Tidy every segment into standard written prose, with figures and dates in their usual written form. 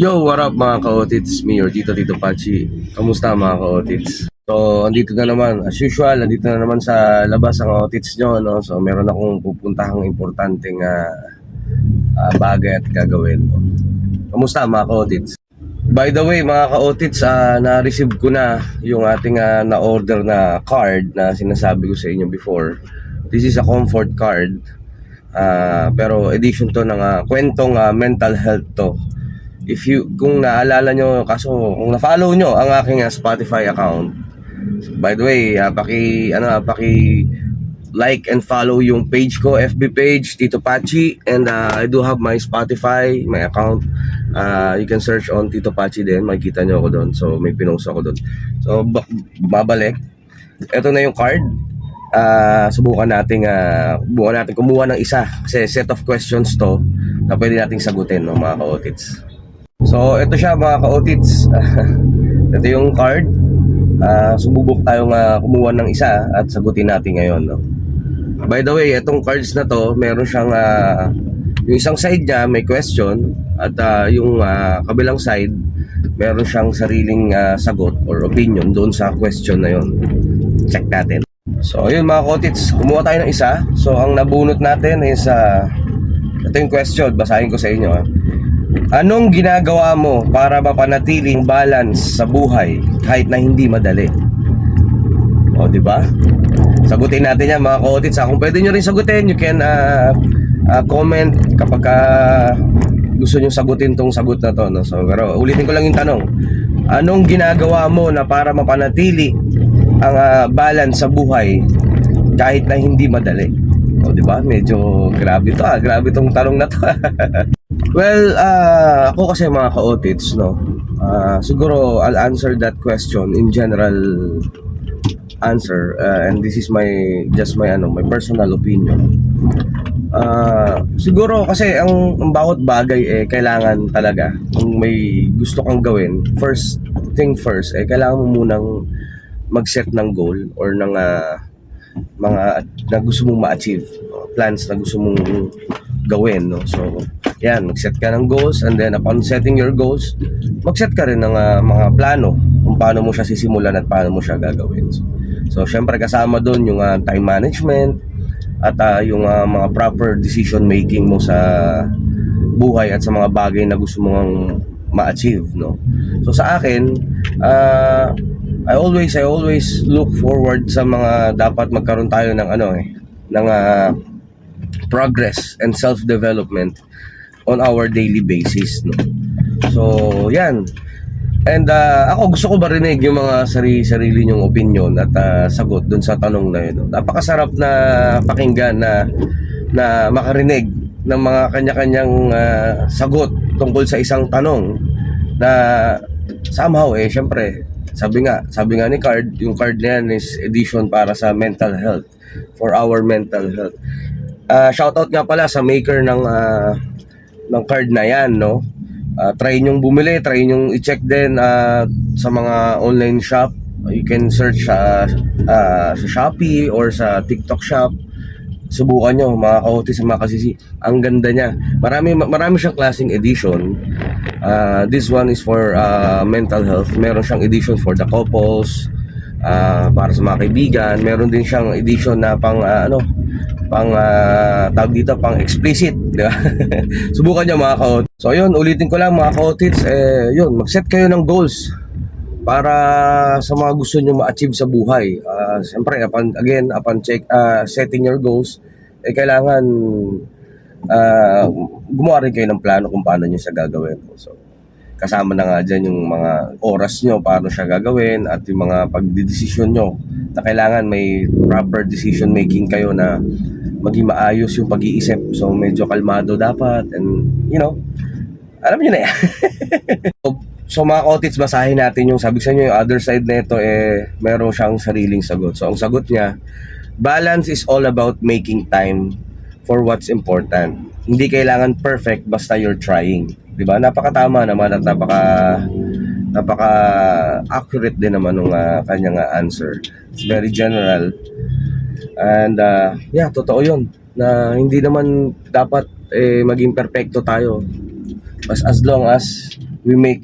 Yo, what up mga ka-otits? Me or Tito Pachi. Kamusta mga ka-otits? So, andito na naman, as usual, andito na naman sa labas ang otits nyo, no? So, meron akong pupuntahang importanteng bagay at gagawin. No? Kamusta mga ka-otits? By the way, mga ka-otits, na-receive ko na yung ating na-order na card na sinasabi ko sa inyo before. This is a comfort card. Pero edition to ng kwentong mental health to. Kung naalala nyo, kung na-follow nyo ang aking Spotify account, by the way, paki like and follow yung page ko, FB page, Tito Pachi, and I do have my Spotify, my account. You can search on Tito Pachi din, makikita nyo ako doon. So, may pinost ako doon. So, babalik. Ito na yung card. Subukan natin kumuha ng isa kasi set of questions to na pwede nating sagutin, no, mga ka-otits. So, ito siya mga ka-otits. Ito yung card. Sububok tayong kumuha ng isa at sagutin natin ngayon, no? By the way, itong cards na to, meron siyang yung isang side niya may question at yung kabilang side meron siyang sariling sagot or opinion doon sa question na yon. Check natin. So, ayun mga ka-otits, kumuha tayo ng isa. So, ang nabunot natin is ito yung question, basahin ko sa inyo. Anong ginagawa mo para mapanatiling balance sa buhay kahit na hindi madali? O, di ba? Sagutin natin yan mga ka-otits. Kung pwede nyo rin sagutin, you can comment kapag gusto nyo sagutin tong sagot na to, no? So, pero ulitin ko lang yung tanong. Anong ginagawa mo na para mapanatili ang balance sa buhay kahit na hindi madali? O, di ba? Medyo grabe to, grabe tong tanong na to. Well, ako kasi mga ka-otits, no? Siguro I'll answer that question in general answer, and this is just my personal opinion. Siguro kasi ang bawat bagay kailangan talaga kung may gusto kang gawin, first thing first, kailangan mo munang mag-set ng goal or ng mga na gusto mong ma-achieve, plans na gusto mong gawin, no? So, yan, mag-set ka ng goals, and then upon setting your goals, mag-set ka rin ng mga plano kung paano mo siya sisimulan at paano mo siya gagawin. So, syempre kasama doon yung time management at yung mga proper decision making mo sa buhay at sa mga bagay na gusto mong ma-achieve, no? So, sa akin, I always look forward sa mga dapat magkaroon tayo ng ng progress and self-development on our daily basis, no? So, yan. And ako gusto ko marinig yung mga sarili nyong opinion at sagot dun sa tanong na yun, no? Napakasarap na pakinggan na makarinig ng mga kanya-kanyang sagot tungkol sa isang tanong na somehow syempre sabi nga ni Card, yung card na yan is edition para sa mental health, for our mental health. Shoutout nga pala sa maker ng card na yan, no? Try nyong bumili, try nyong i-check din sa mga online shop. You can search sa Shopee or sa TikTok shop. Subukan nyo mga ka-otis, mga kasisi. Ang ganda niya. Marami siyang klaseng edition. This one is for mental health. Meron siyang edition for the couples, para sa mga kaibigan. Meron din siyang edition na tawag dito, pang explicit, di ba? Subukan nyo mga ka-otits. So yun, ulitin ko lang mga ka-otits, yun, mag-set kayo ng goals para sa mga gusto nyo ma-achieve sa buhay. Siyempre, upon setting your goals, kailangan gumawa rin kayo ng plano kung paano nyo siya gagawin. So, kasama na nga dyan yung mga oras nyo, paano siya gagawin, at yung mga pagdidesisyon nyo na kailangan may proper decision making kayo na maging maayos yung pag-iisip. So, medyo kalmado dapat, and alam nyo na yan. So mga ka-otits, basahin natin yung sabi sa inyo, yung other side na ito, meron siyang sariling sagot. So ang sagot niya, balance is all about making time for what's important. Hindi kailangan perfect, basta you're trying. Diba? Napakatama naman at napaka accurate din naman ng kanyang answer. It's very general. And totoo yun. Na hindi naman dapat maging perfecto tayo. As long as we make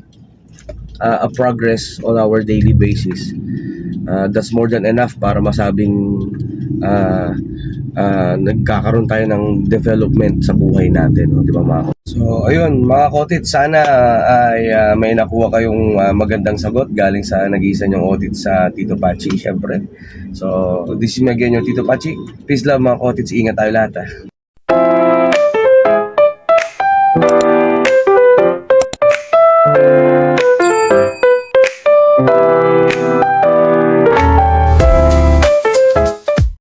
a progress on our daily basis. That's more than enough para masabing nagkakaroon tayo ng development sa buhay natin, no? Di ba mga kotit? So ayun mga kotit, sana ay may nakuha kayong magandang sagot galing sa nag-iisa niyong audit sa Tito Pachi, syempre. So this is me again, yung Tito Pachi. Peace love mga kotits, ingat tayo lahat.